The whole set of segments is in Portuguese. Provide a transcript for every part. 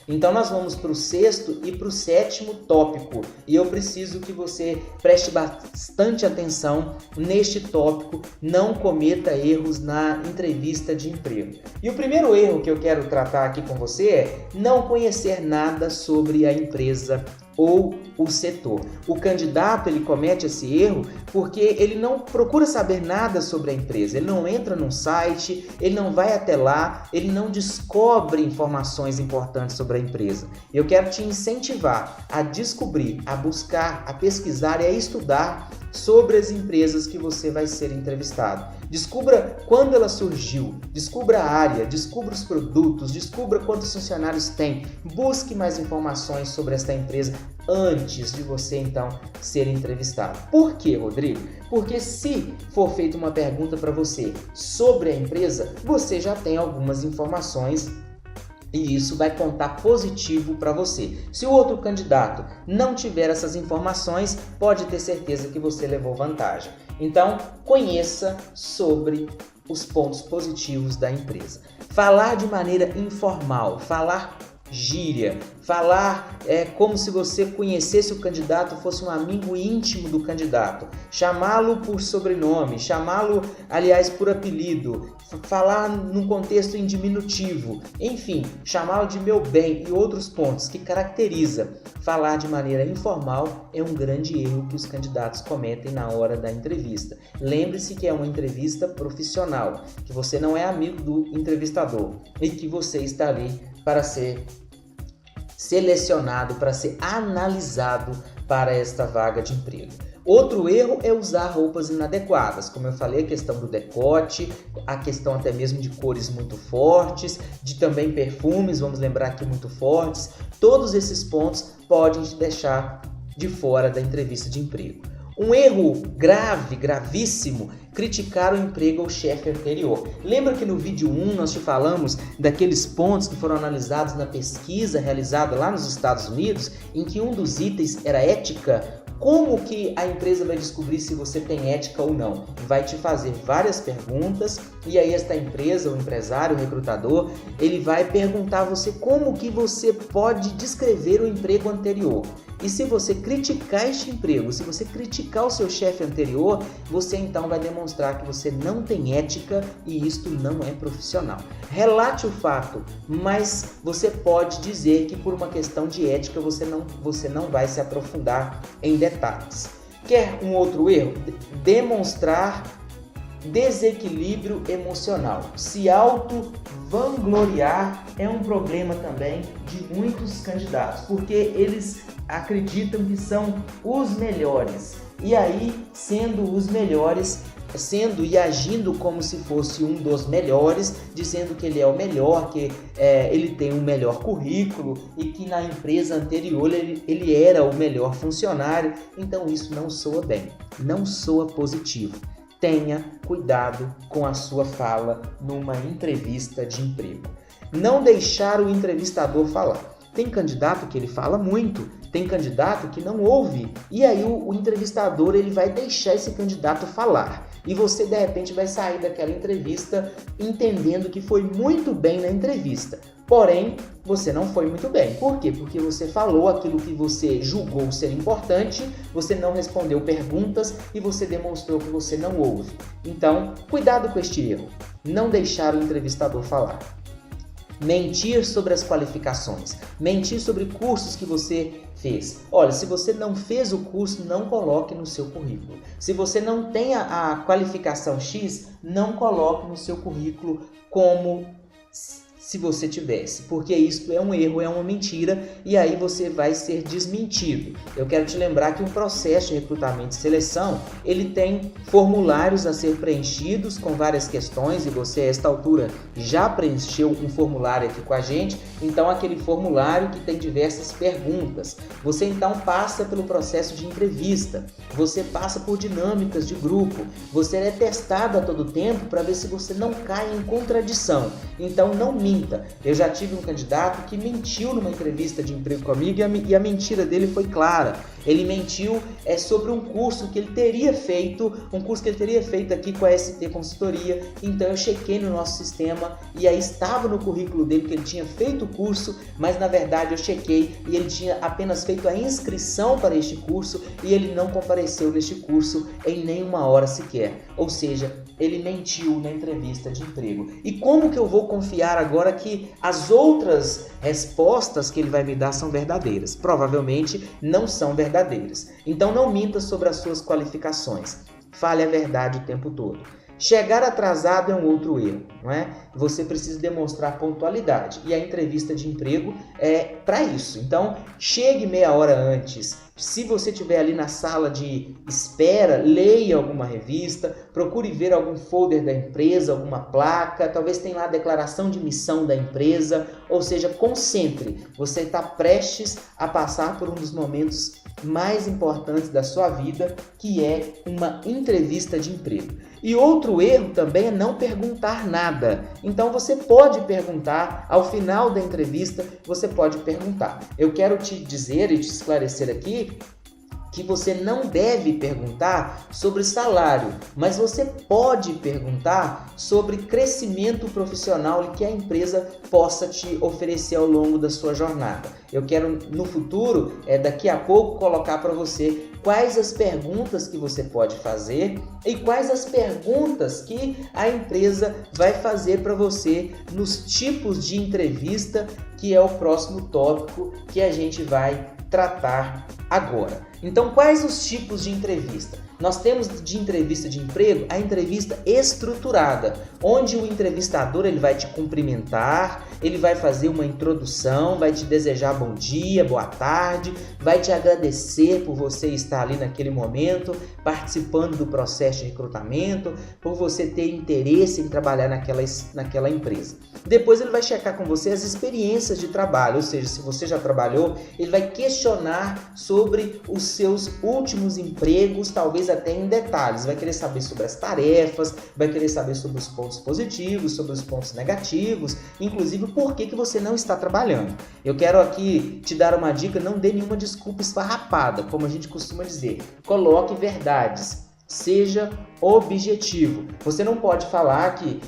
Então nós vamos para o sexto e para o sétimo tópico, e eu preciso que você preste bastante atenção neste tópico, não cometa erros na entrevista de emprego. E o primeiro erro que eu quero tratar aqui com você é não conhecer nada sobre a empresa ou o setor. O candidato ele comete esse erro porque ele não procura saber nada sobre a empresa, ele não entra num site, ele não vai até lá, ele não descobre informações importantes sobre a empresa. Eu quero te incentivar a descobrir, a buscar, a pesquisar e a estudar sobre as empresas que você vai ser entrevistado. Descubra quando ela surgiu, descubra a área, descubra os produtos, descubra quantos funcionários tem, busque mais informações sobre esta empresa antes de você então ser entrevistado. Por quê, Rodrigo? Porque se for feita uma pergunta para você sobre a empresa, você já tem algumas informações e isso vai contar positivo para você. Se o outro candidato não tiver essas informações, pode ter certeza que você levou vantagem. Então, conheça sobre os pontos positivos da empresa. Falar de maneira informal, falar gíria, falar como se você conhecesse o candidato, fosse um amigo íntimo do candidato, chamá-lo por sobrenome, chamá-lo, aliás, por apelido, falar num contexto em diminutivo, enfim, chamá-lo de meu bem e outros pontos que caracteriza falar de maneira informal é um grande erro que os candidatos cometem na hora da entrevista. Lembre-se que é uma entrevista profissional, que você não é amigo do entrevistador e que você está ali para ser selecionado, para ser analisado para esta vaga de emprego. Outro erro é usar roupas inadequadas, como eu falei, a questão do decote, a questão até mesmo de cores muito fortes, de também perfumes, vamos lembrar aqui, muito fortes. Todos esses pontos podem te deixar de fora da entrevista de emprego. Um erro grave, gravíssimo, criticar o emprego ou chefe anterior. Lembra que no vídeo 1 nós te falamos daqueles pontos que foram analisados na pesquisa realizada lá nos Estados Unidos, em que um dos itens era ética? Como que a empresa vai descobrir se você tem ética ou não? Vai te fazer várias perguntas e aí esta empresa, o empresário, o recrutador, ele vai perguntar a você como que você pode descrever o emprego anterior. E se você criticar este emprego, se você criticar o seu chefe anterior, você então vai demonstrar que você não tem ética e isto não é profissional. Relate o fato, mas você pode dizer que por uma questão de ética você não vai se aprofundar em detalhes. Quer um outro erro? Demonstrar desequilíbrio emocional. Se auto-vangloriar é um problema também de muitos candidatos, porque eles acreditam que são os melhores. E aí, sendo os melhores, sendo e agindo como se fosse um dos melhores, dizendo que ele é o melhor, que ele tem um melhor currículo e que na empresa anterior ele era o melhor funcionário. Então isso não soa bem, não soa positivo. Tenha cuidado com a sua fala numa entrevista de emprego. Não deixar o entrevistador falar. Tem candidato que ele fala muito, tem candidato que não ouve, e aí o entrevistador ele vai deixar esse candidato falar. E você de repente vai sair daquela entrevista entendendo que foi muito bem na entrevista. Porém, você não foi muito bem. Por quê? Porque você falou aquilo que você julgou ser importante, você não respondeu perguntas e você demonstrou que você não ouve. Então, cuidado com este erro. Não deixar o entrevistador falar. Mentir sobre as qualificações, mentir sobre cursos que você fez. Olha, se você não fez o curso, não coloque no seu currículo. Se você não tem a qualificação X, não coloque no seu currículo como se você tivesse, porque isso é um erro, é uma mentira e aí você vai ser desmentido. Eu quero te lembrar que um processo de recrutamento e seleção, ele tem formulários a ser preenchidos com várias questões e você a esta altura já preencheu um formulário aqui com a gente, então aquele formulário que tem diversas perguntas. Você então passa pelo processo de entrevista, você passa por dinâmicas de grupo, você é testado a todo tempo para ver se você não cai em contradição. Então não minta. Eu já tive um candidato que mentiu numa entrevista de emprego comigo e a mentira dele foi clara. Ele mentiu sobre um curso que ele teria feito, aqui com a ST Consultoria. Então eu chequei no nosso sistema e aí estava no currículo dele que ele tinha feito o curso, mas na verdade eu chequei e ele tinha apenas feito a inscrição para este curso e ele não compareceu neste curso em nenhuma hora sequer. Ou seja, ele mentiu na entrevista de emprego. E como que eu vou confiar agora que as outras respostas que ele vai me dar são verdadeiras? Provavelmente não são verdadeiras. Então não minta sobre as suas qualificações. Fale a verdade o tempo todo. Chegar atrasado é um outro erro, não é? Você precisa demonstrar pontualidade e a entrevista de emprego é para isso. Então, chegue meia hora antes. Se você estiver ali na sala de espera, leia alguma revista, procure ver algum folder da empresa, alguma placa, talvez tenha lá a declaração de missão da empresa, ou seja, concentre. Você está prestes a passar por um dos momentos mais importantes da sua vida, que é uma entrevista de emprego. E outro erro também é não perguntar nada. Então você pode perguntar, ao final da entrevista, você pode perguntar. Eu quero te dizer e te esclarecer aqui que você não deve perguntar sobre salário, mas você pode perguntar sobre crescimento profissional que a empresa possa te oferecer ao longo da sua jornada. Eu quero no futuro, daqui a pouco, colocar para você quais as perguntas que você pode fazer e quais as perguntas que a empresa vai fazer para você nos tipos de entrevista, que é o próximo tópico que a gente vai tratar agora. Então, quais os tipos de entrevista? Nós temos de entrevista de emprego a entrevista estruturada, onde o entrevistador ele vai te cumprimentar, ele vai fazer uma introdução, vai te desejar bom dia, boa tarde, vai te agradecer por você estar ali naquele momento, participando do processo de recrutamento, por você ter interesse em trabalhar naquela empresa. Depois ele vai checar com você as experiências de trabalho, ou seja, se você já trabalhou, ele vai questionar sobre os seus últimos empregos, talvez até em detalhes, vai querer saber sobre as tarefas, vai querer saber sobre os pontos positivos, sobre os pontos negativos, inclusive por que você não está trabalhando. Eu quero aqui te dar uma dica, não dê nenhuma desculpa esfarrapada, como a gente costuma dizer, coloque verdades. Seja objetivo. Você não pode falar que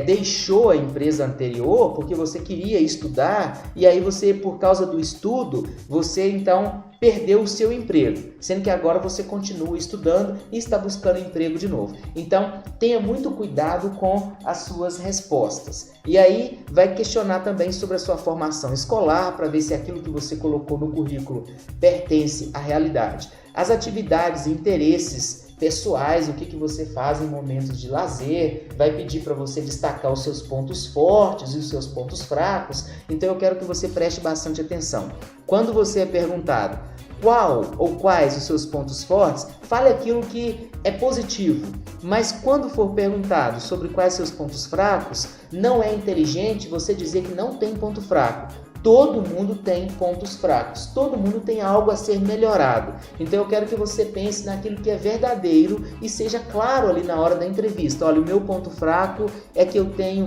deixou a empresa anterior porque você queria estudar e aí você, por causa do estudo, você então perdeu o seu emprego, sendo que agora você continua estudando e está buscando emprego de novo. Então, tenha muito cuidado com as suas respostas. E aí, vai questionar também sobre a sua formação escolar para ver se aquilo que você colocou no currículo pertence à realidade. As atividades e interesses pessoais, o que você faz em momentos de lazer, vai pedir para você destacar os seus pontos fortes e os seus pontos fracos. Então eu quero que você preste bastante atenção. Quando você é perguntado qual ou quais os seus pontos fortes, fale aquilo que é positivo. Mas quando for perguntado sobre quais seus pontos fracos, não é inteligente você dizer que não tem ponto fraco. Todo mundo tem pontos fracos, todo mundo tem algo a ser melhorado. Então eu quero que você pense naquilo que é verdadeiro e seja claro ali na hora da entrevista. Olha, o meu ponto fraco é que eu tenho,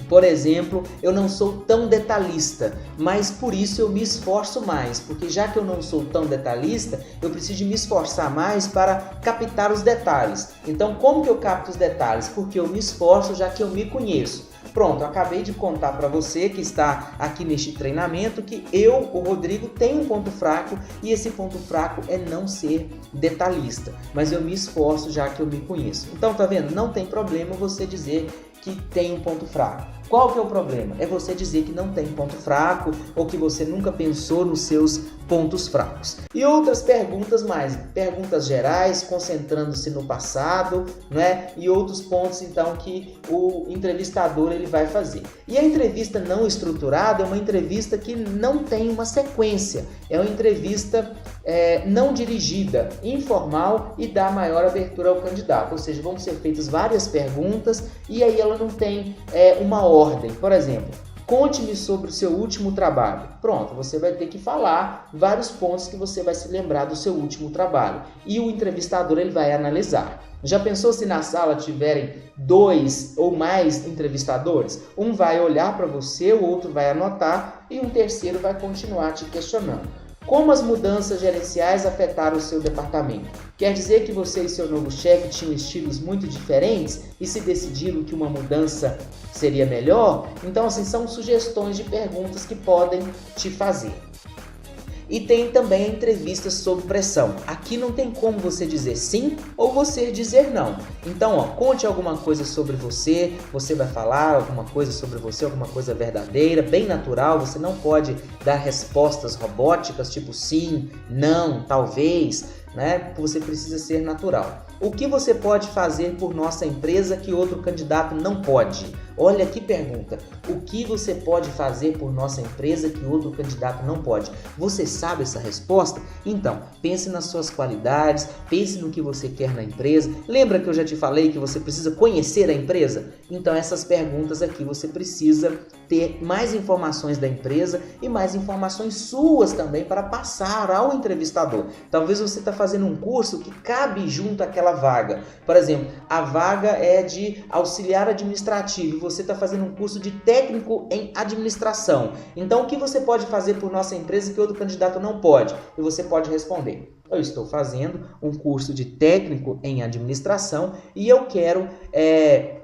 por exemplo, eu não sou tão detalhista, mas por isso eu me esforço mais, porque já que eu não sou tão detalhista, eu preciso de me esforçar mais para captar os detalhes. Então, como que eu capto os detalhes? Porque eu me esforço, já que eu me conheço. Pronto, acabei de contar para você que está aqui neste treinamento que eu, o Rodrigo, tenho um ponto fraco e esse ponto fraco é não ser detalhista, mas eu me esforço já que eu me conheço. Então, tá vendo? Não tem problema você dizer que tem um ponto fraco. Qual que é o problema? É você dizer que não tem ponto fraco ou que você nunca pensou nos seus pontos fracos. E outras perguntas mais, perguntas gerais, concentrando-se no passado, né? E outros pontos então que o entrevistador ele vai fazer. E a entrevista não estruturada é uma entrevista que não tem uma sequência, é uma entrevista não dirigida, informal e dá maior abertura ao candidato, ou seja, vão ser feitas várias perguntas e aí ela não tem uma ordem. Por exemplo, conte-me sobre o seu último trabalho. Pronto, você vai ter que falar vários pontos que você vai se lembrar do seu último trabalho e o entrevistador ele vai analisar. Já pensou se na sala tiverem 2 ou mais entrevistadores? Um vai olhar para você, o outro vai anotar e um terceiro vai continuar te questionando. Como as mudanças gerenciais afetaram o seu departamento? Quer dizer que você e seu novo chefe tinham estilos muito diferentes e se decidiram que uma mudança seria melhor? Então, assim, são sugestões de perguntas que podem te fazer. E tem também a entrevista sob pressão. Aqui não tem como você dizer sim ou você dizer não. Então, conte alguma coisa sobre você, você vai falar alguma coisa sobre você, alguma coisa verdadeira, bem natural. Você não pode dar respostas robóticas, tipo sim, não, talvez, né? Você precisa ser natural. O que você pode fazer por nossa empresa que outro candidato não pode? Olha que pergunta. O que você pode fazer por nossa empresa que outro candidato não pode? Você sabe essa resposta? Então, pense nas suas qualidades, pense no que você quer na empresa. Lembra que eu já te falei que você precisa conhecer a empresa? Então, essas perguntas aqui você precisa ter mais informações da empresa e mais informações suas também para passar ao entrevistador. Talvez você está fazendo um curso que cabe junto àquela vaga. Por exemplo, a vaga é de auxiliar administrativo e você está fazendo um curso de técnico em administração. Então, o que você pode fazer por nossa empresa que outro candidato não pode? E você pode responder: eu estou fazendo um curso de técnico em administração e eu quero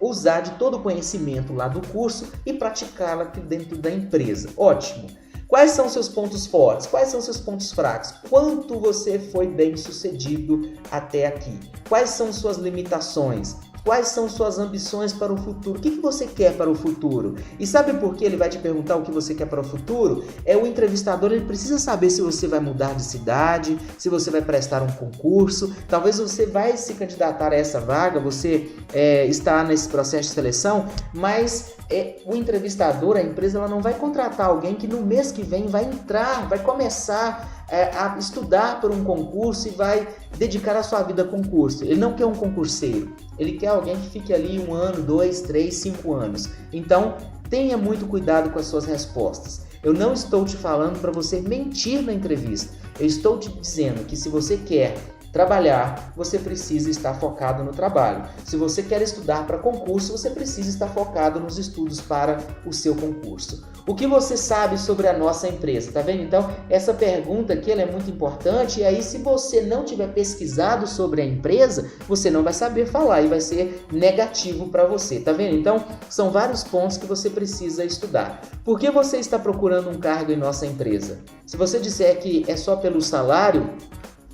usar de todo o conhecimento lá do curso e praticá-lo aqui dentro da empresa. Ótimo! Quais são seus pontos fortes? Quais são seus pontos fracos? Quanto você foi bem sucedido até aqui? Quais são suas limitações? Quais são suas ambições para o futuro? O que você quer para o futuro? E sabe por que ele vai te perguntar o que você quer para o futuro? O entrevistador, ele precisa saber se você vai mudar de cidade, se você vai prestar um concurso. Talvez você vai se candidatar a essa vaga, você está nesse processo de seleção, mas o entrevistador, a empresa, ela não vai contratar alguém que no mês que vem vai entrar, vai começar a estudar por um concurso e vai dedicar a sua vida a concurso. Ele não quer um concurseiro, ele quer alguém que fique ali 1 ano, 2, 3, 5 anos. Então, tenha muito cuidado com as suas respostas. Eu não estou te falando para você mentir na entrevista. Eu estou te dizendo que se você quer trabalhar, você precisa estar focado no trabalho. Se você quer estudar para concurso, você precisa estar focado nos estudos para o seu concurso. O que você sabe sobre a nossa empresa? Tá vendo? Então, essa pergunta aqui ela é muito importante e aí se você não tiver pesquisado sobre a empresa, você não vai saber falar e vai ser negativo para você. Tá vendo? Então, são vários pontos que você precisa estudar. Por que você está procurando um cargo em nossa empresa? Se você disser que é só pelo salário,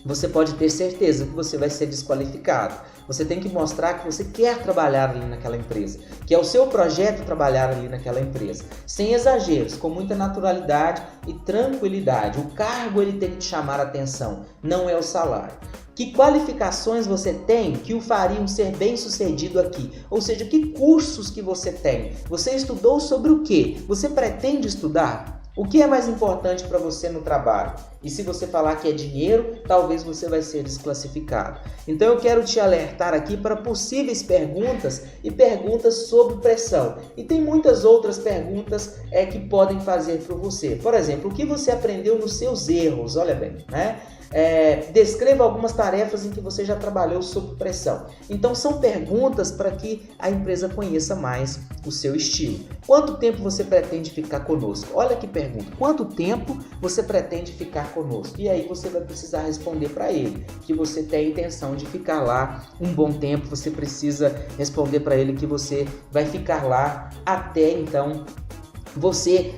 você pode ter certeza que você vai ser desqualificado. Você tem que mostrar que você quer trabalhar ali naquela empresa, que é o seu projeto trabalhar ali naquela empresa, sem exageros, com muita naturalidade e tranquilidade. O cargo ele tem que te chamar a atenção, não é o salário. Que qualificações você tem que o fariam ser bem-sucedido aqui? Ou seja, que cursos que você tem? Você estudou sobre o quê? Você pretende estudar? O que é mais importante para você no trabalho? E se você falar que é dinheiro, talvez você vai ser desclassificado. Então eu quero te alertar aqui para possíveis perguntas e perguntas sob pressão. E tem muitas outras perguntas que podem fazer para você. Por exemplo, o que você aprendeu nos seus erros? Olha bem, né? Descreva algumas tarefas em que você já trabalhou sob pressão. Então são perguntas para que a empresa conheça mais o seu estilo. Quanto tempo você pretende ficar conosco? Olha que pergunta. Quanto tempo você pretende ficar conosco? E aí você vai precisar responder para ele que você tem a intenção de ficar lá um bom tempo. Você precisa responder para ele que você vai ficar lá até então você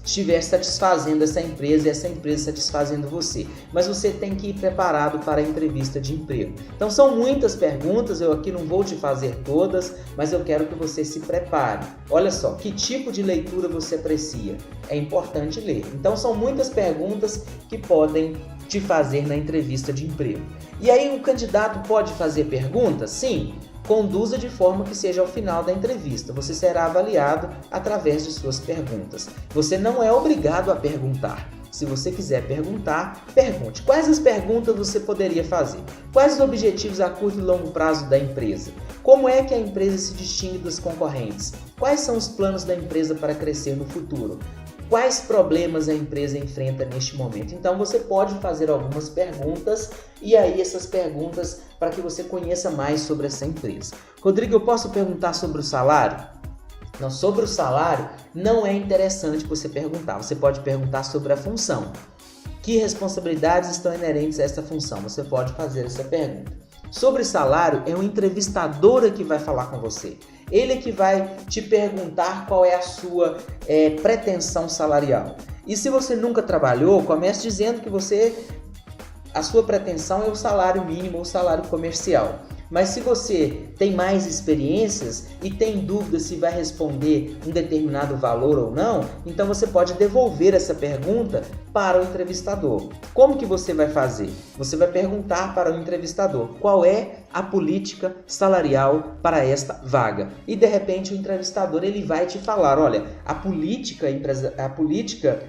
estiver satisfazendo essa empresa e essa empresa satisfazendo você. Mas você tem que ir preparado para a entrevista de emprego. Então são muitas perguntas, eu aqui não vou te fazer todas, mas eu quero que você se prepare. Olha só, que tipo de leitura você aprecia? É importante ler. Então são muitas perguntas que podem te fazer na entrevista de emprego. E aí o candidato pode fazer perguntas? Sim. Conduza de forma que seja ao final da entrevista. Você será avaliado através de suas perguntas. Você não é obrigado a perguntar. Se você quiser perguntar, pergunte. Quais as perguntas você poderia fazer? Quais os objetivos a curto e longo prazo da empresa? Como é que a empresa se distingue dos concorrentes? Quais são os planos da empresa para crescer no futuro? Quais problemas a empresa enfrenta neste momento? Então você pode fazer algumas perguntas e aí essas perguntas para que você conheça mais sobre essa empresa. Rodrigo, eu posso perguntar sobre o salário? Não, sobre o salário, não é interessante você perguntar. Você pode perguntar sobre a função. Que responsabilidades estão inerentes a essa função? Você pode fazer essa pergunta. Sobre salário, é um entrevistador que vai falar com você. Ele é que vai te perguntar qual é a sua pretensão salarial. E se você nunca trabalhou, comece dizendo que a sua pretensão é o salário mínimo ou salário comercial. Mas se você tem mais experiências e tem dúvida se vai responder um determinado valor ou não, então você pode devolver essa pergunta para o entrevistador. Como que você vai fazer? Você vai perguntar para o entrevistador qual é a política salarial para esta vaga. E de repente o entrevistador ele vai te falar, olha, a política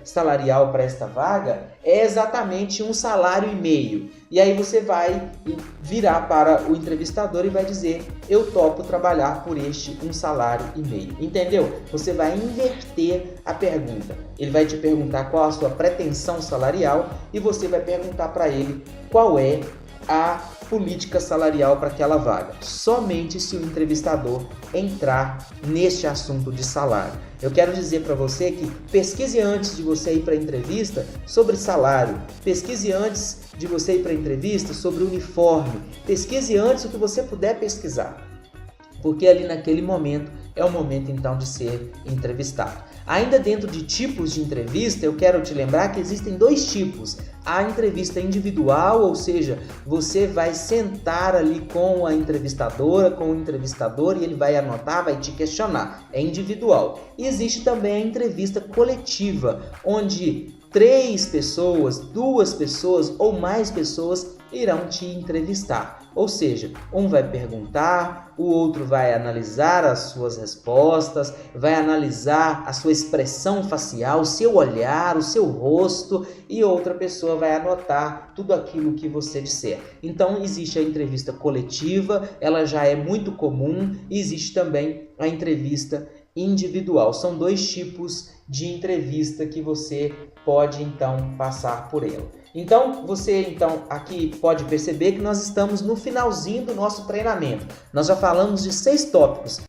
salarial para esta vaga é exatamente 1,5 salário. E aí você vai virar para o entrevistador e vai dizer, eu topo trabalhar por este 1,5 salário. Entendeu? Você vai inverter a pergunta. Ele vai te perguntar qual a sua pretensão salarial e você vai perguntar para ele qual é a política salarial para aquela vaga. Somente se o entrevistador entrar neste assunto de salário. Eu quero dizer para você que pesquise antes de você ir para a entrevista sobre salário. Pesquise antes de você ir para a entrevista sobre uniforme. Pesquise antes o que você puder pesquisar. Porque ali naquele momento é o momento então de ser entrevistado. Ainda dentro de tipos de entrevista, eu quero te lembrar que existem 2 tipos. A entrevista individual, ou seja, você vai sentar ali com a entrevistadora, com o entrevistador e ele vai anotar, vai te questionar. É individual. E existe também a entrevista coletiva, onde 3 pessoas, 2 pessoas ou mais pessoas irão te entrevistar. Ou seja, um vai perguntar, o outro vai analisar as suas respostas, vai analisar a sua expressão facial, o seu olhar, o seu rosto e outra pessoa vai anotar tudo aquilo que você disser. Então existe a entrevista coletiva, ela já é muito comum, e existe também a entrevista individual. São 2 tipos de entrevista que você pode então passar por ela. Então, você aqui pode perceber que nós estamos no finalzinho do nosso treinamento. Nós já falamos de 6 tópicos.